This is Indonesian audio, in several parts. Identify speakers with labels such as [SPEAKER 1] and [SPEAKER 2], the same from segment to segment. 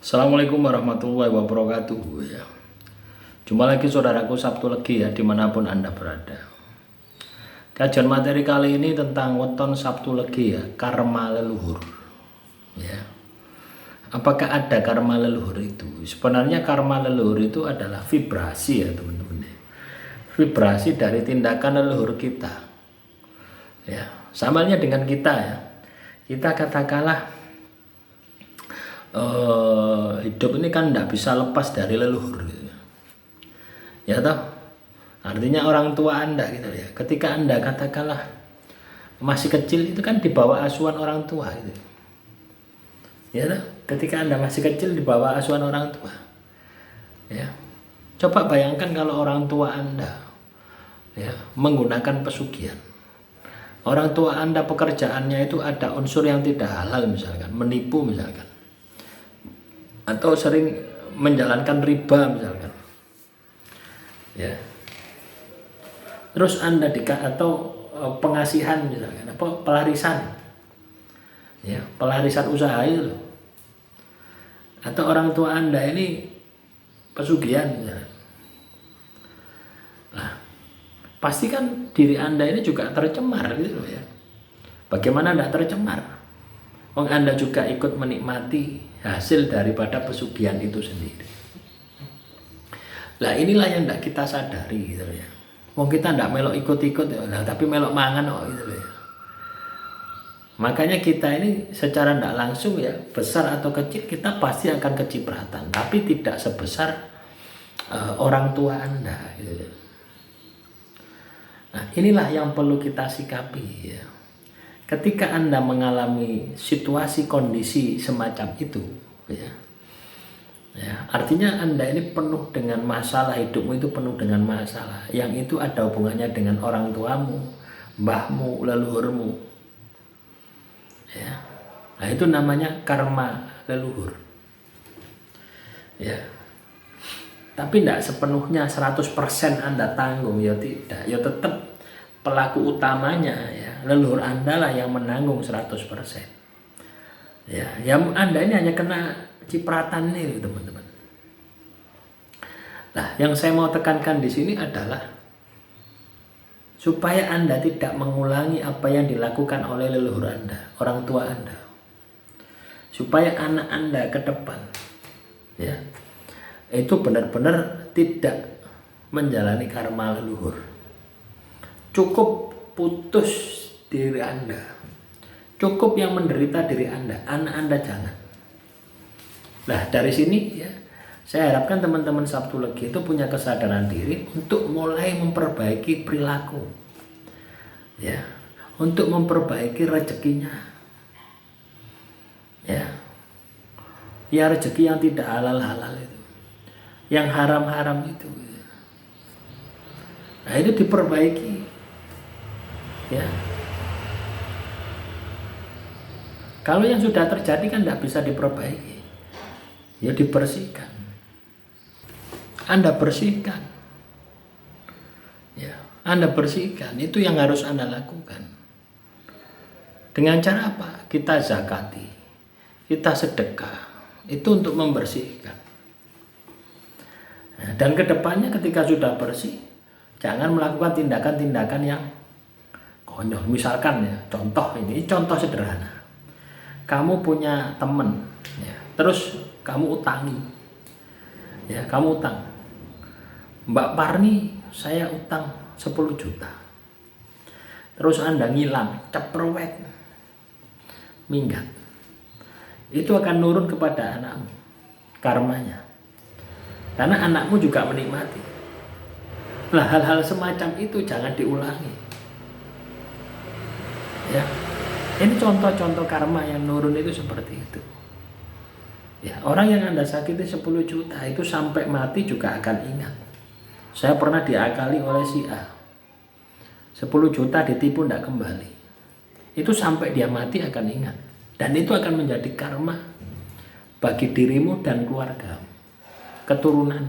[SPEAKER 1] Assalamualaikum warahmatullahi wabarakatuh ya. Jumpa lagi saudaraku Sabtu Legi ya, dimanapun Anda berada. Kajian materi kali ini tentang weton Sabtu Legi ya, karma leluhur ya. Apakah ada karma leluhur itu? Sebenarnya karma leluhur itu adalah vibrasi ya teman-teman, vibrasi dari tindakan leluhur kita ya. Samanya dengan kita ya, kita katakanlah hidup ini kan tidak bisa lepas dari leluhur gitu. Ya toh, artinya orang tua Anda gitu ya, ketika Anda katakanlah masih kecil itu kan dibawa asuhan orang tua gitu. Ya toh, ketika Anda masih kecil dibawa asuhan orang tua ya. Coba bayangkan kalau orang tua Anda ya menggunakan pesugihan. Orang tua Anda pekerjaannya itu ada unsur yang tidak halal, misalkan menipu misalkan, atau sering menjalankan riba misalkan ya. Terus Anda atau pengasihan misalkan, apa pelarisan ya, pelarisan usaha itu loh. Atau orang tua Anda ini pesugihan misalkan. Nah, pasti kan diri Anda ini juga tercemar gitu loh ya. Bagaimana tidak tercemar? Wong Anda juga ikut menikmati hasil daripada pesugihan itu sendiri. Lah inilah yang tidak kita sadari gitu ya. Wong kita tidak melok ikut-ikut ya, tapi melok mangan kok gitu ya. Makanya kita ini secara tidak langsung ya, besar atau kecil kita pasti akan kecipratan, tapi tidak sebesar orang tua Anda gitu ya. Nah, inilah yang perlu kita sikapi ya. Ketika Anda mengalami situasi kondisi semacam itu ya, artinya Anda ini penuh dengan masalah, hidupmu itu penuh dengan masalah yang itu ada hubungannya dengan orang tuamu, mbahmu, leluhurmu ya. Nah, itu namanya karma leluhur ya. Tapi tidak sepenuhnya 100% Anda tanggung ya, tidak ya, tetap pelaku utamanya ya, leluhur Anda lah yang menanggung 100% ya. Yang Anda ini hanya kena cipratan nih teman-teman. Nah, yang saya mau tekankan di sini adalah supaya Anda tidak mengulangi apa yang dilakukan oleh leluhur Anda, orang tua Anda. Supaya anak Anda ke depan ya, itu benar-benar tidak menjalani karma leluhur. Cukup putus diri Anda, cukup yang menderita diri Anda, anak Anda jangan. Nah, dari sini ya, saya harapkan teman-teman Sabtu Legi itu punya kesadaran diri untuk mulai memperbaiki perilaku ya, untuk memperbaiki rezekinya ya. Ya, rezeki yang tidak halal-halal itu, yang haram-haram itu ya. Nah, itu diperbaiki ya. Kalau yang sudah terjadi kan tidak bisa diperbaiki ya, dibersihkan. Anda bersihkan ya, Anda bersihkan. Itu yang harus Anda lakukan. Dengan cara apa? Kita zakati, kita sedekah, itu untuk membersihkan. Nah, dan kedepannya ketika sudah bersih, jangan melakukan tindakan-tindakan yang konyol. Misalkan ya, ini contoh sederhana. Kamu punya teman ya, terus kamu utangi ya, kamu utang, Mbak Parni saya utang 10 juta, terus Anda ngilang, ceprowet, minggat, itu akan nurun kepada anakmu karmanya, karena anakmu juga menikmati. Nah, hal-hal semacam itu jangan diulangi ya. Ini contoh-contoh karma yang nurun itu seperti itu ya. Orang yang Anda sakiti 10 juta itu sampai mati juga akan ingat. Saya pernah diakali oleh si A, 10 juta ditipu tidak kembali. Itu sampai dia mati akan ingat. Dan itu akan menjadi karma bagi dirimu dan keluarga, keturunan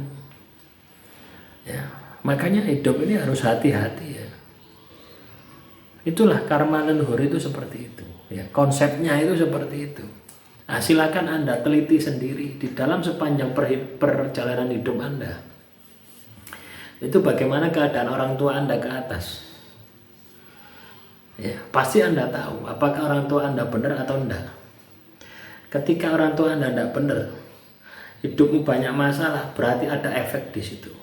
[SPEAKER 1] ya. Makanya hidup ini harus hati-hati ya. Itulah karma leluhur itu seperti itu ya. Konsepnya itu seperti itu. Silakan Anda teliti sendiri di dalam sepanjang perjalanan hidup Anda. Itu bagaimana keadaan orang tua Anda ke atas. Ya, pasti Anda tahu apakah orang tua Anda benar atau enggak. Ketika orang tua Anda enggak benar, hidupmu banyak masalah, berarti ada efek di situ.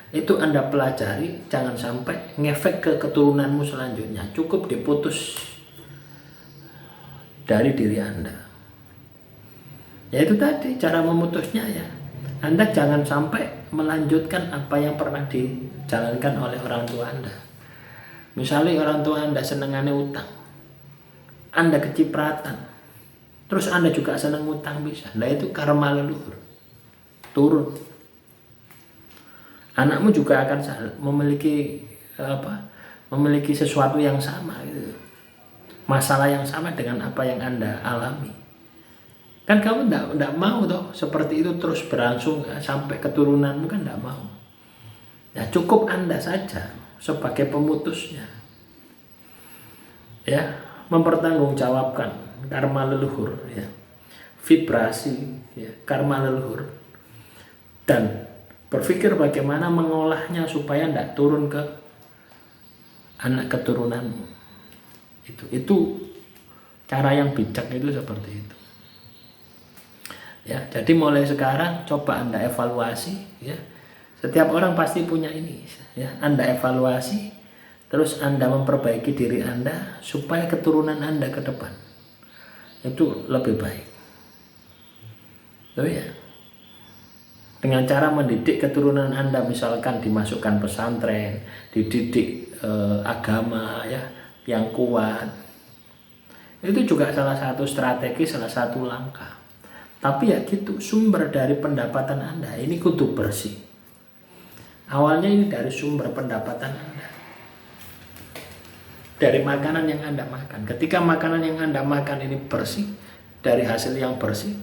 [SPEAKER 1] Itu Anda pelajari, jangan sampai ngefek ke keturunanmu selanjutnya. Cukup diputus dari diri Anda. Ya itu tadi cara memutusnya ya. Anda jangan sampai melanjutkan apa yang pernah dijalankan oleh orang tua Anda. Misalnya orang tua Anda senengannya utang, Anda kecipratan, terus Anda juga senang utang bisa. Nah itu karma leluhur turun. Anakmu juga akan memiliki memiliki sesuatu yang sama gitu. Masalah yang sama dengan apa yang Anda alami. Kan kamu enggak mau toh seperti itu terus berlangsung sampai keturunanmu, kan enggak mau. Ya cukup Anda saja sebagai pemutusnya. Ya, mempertanggungjawabkan karma leluhur ya. Vibrasi ya, karma leluhur. Dan berpikir bagaimana mengolahnya supaya enggak turun ke anak keturunanmu. Itu cara yang bijak itu seperti itu. Ya, jadi mulai sekarang coba Anda evaluasi ya. Setiap orang pasti punya ini ya. Anda evaluasi, terus Anda memperbaiki diri Anda supaya keturunan Anda ke depan itu lebih baik. Tuh ya. Dengan cara mendidik keturunan Anda, misalkan dimasukkan pesantren, dididik agama ya yang kuat. Itu juga salah satu strategi, salah satu langkah. Tapi ya gitu, sumber dari pendapatan Anda ini kudu bersih. Awalnya ini dari sumber pendapatan Anda, dari makanan yang Anda makan. Ketika makanan yang Anda makan ini bersih, dari hasil yang bersih,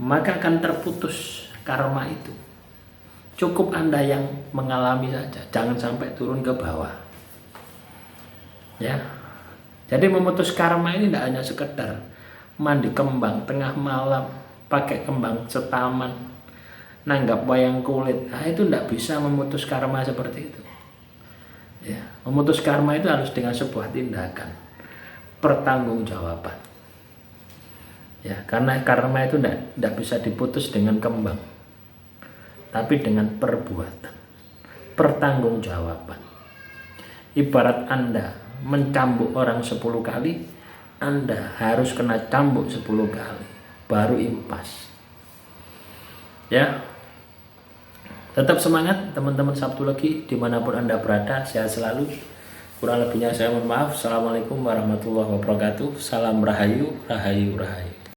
[SPEAKER 1] maka akan terputus karma itu. Cukup Anda yang mengalami saja, jangan sampai turun ke bawah. Ya. Jadi memutus karma ini tidak hanya sekedar mandi kembang tengah malam, pakai kembang setaman, nanggap wayang kulit. Nah, itu tidak bisa memutus karma seperti itu. Ya, memutus karma itu harus dengan sebuah tindakan, pertanggungjawaban. Ya, karena karma itu tidak bisa diputus dengan kembang, tapi dengan perbuatan, pertanggungjawaban. Ibarat Anda mencambuk orang 10 kali, Anda harus kena cambuk 10 kali, baru impas. Ya, tetap semangat teman-teman Sabtulogi dimanapun Anda berada, sehat selalu. Kurang lebihnya saya mohon maaf. Assalamualaikum warahmatullahi wabarakatuh. Salam rahayu, rahayu, rahayu.